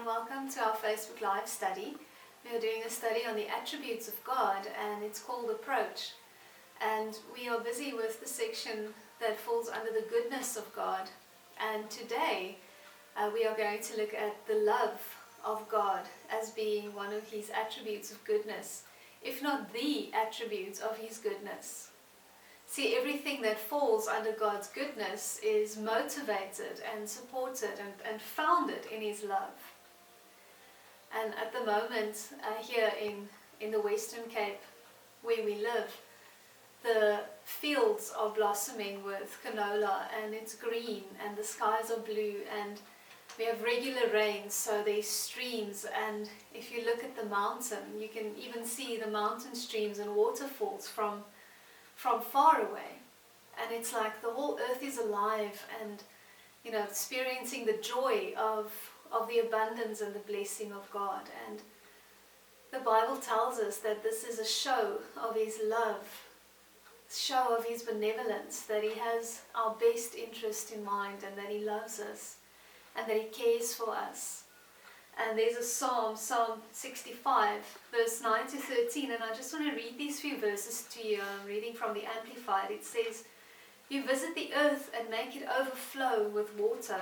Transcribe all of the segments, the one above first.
welcome to our Facebook Live study. We are doing a study on the attributes of God and it's called Approach. And we are busy with the section that falls under the goodness of God. And today we are going to look at the love of God as being one of His attributes of goodness, if not the attribute of His goodness. See, everything that falls under God's goodness is motivated and supported and founded in His love. And at the moment, here in the Western Cape, where we live, the fields are blossoming with canola and it's green and the skies are blue and we have regular rains, so there's streams, and if you look at the mountain, you can even see the mountain streams and waterfalls from far away. And it's like the whole earth is alive and, experiencing the joy of the abundance and the blessing of God. And the Bible tells us that this is a show of His love, show of His benevolence, that He has our best interest in mind and that He loves us and that He cares for us. And there's a Psalm 65, verse 9 to 13, and I just want to read these few verses to you. I'm reading from the Amplified. It says, "You visit the earth and make it overflow with water.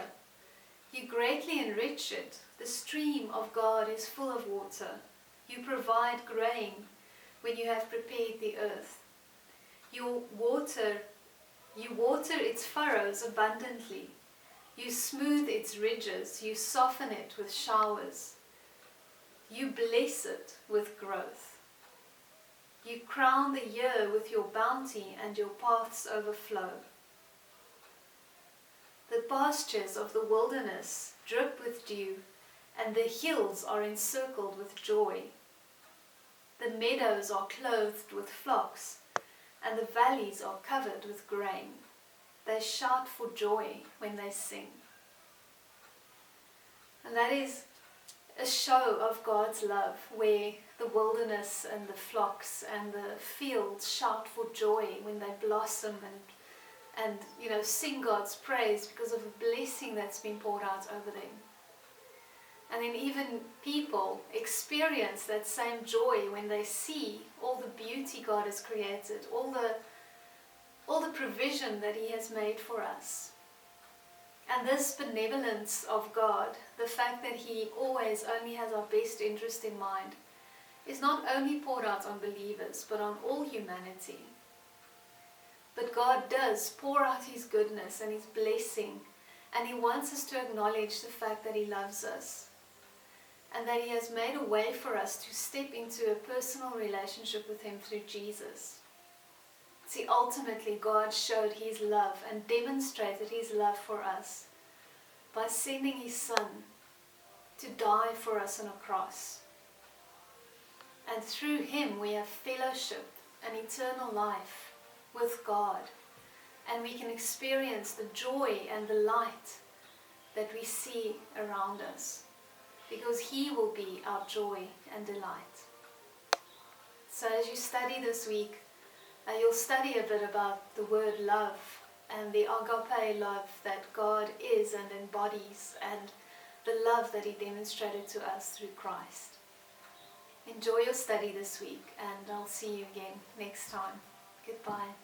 You greatly enrich it. The stream of God is full of water. You provide grain when you have prepared the earth. You water its furrows abundantly. You smooth its ridges, you soften it with showers. You bless it with growth. You crown the year with your bounty and your paths overflow. The pastures of the wilderness drip with dew, and the hills are encircled with joy. The meadows are clothed with flocks, and the valleys are covered with grain. They shout for joy when they sing." And that is a show of God's love, where the wilderness and the flocks and the fields shout for joy when they blossom and sing God's praise because of the blessing that's been poured out over them. And then even people experience that same joy when they see all the beauty God has created, all the provision that He has made for us. And this benevolence of God, the fact that He always only has our best interest in mind, is not only poured out on believers, but on all humanity. But God does pour out His goodness and His blessing, and He wants us to acknowledge the fact that He loves us, and that He has made a way for us to step into a personal relationship with Him through Jesus. See, ultimately God showed His love and demonstrated His love for us by sending His Son to die for us on a cross. And through Him we have fellowship and eternal life with God, and we can experience the joy and the light that we see around us, because He will be our joy and delight. So as you study this week, you'll study a bit about the word love and the agape love that God is and embodies, and the love that He demonstrated to us through Christ. Enjoy your study this week, and I'll see you again next time. Goodbye.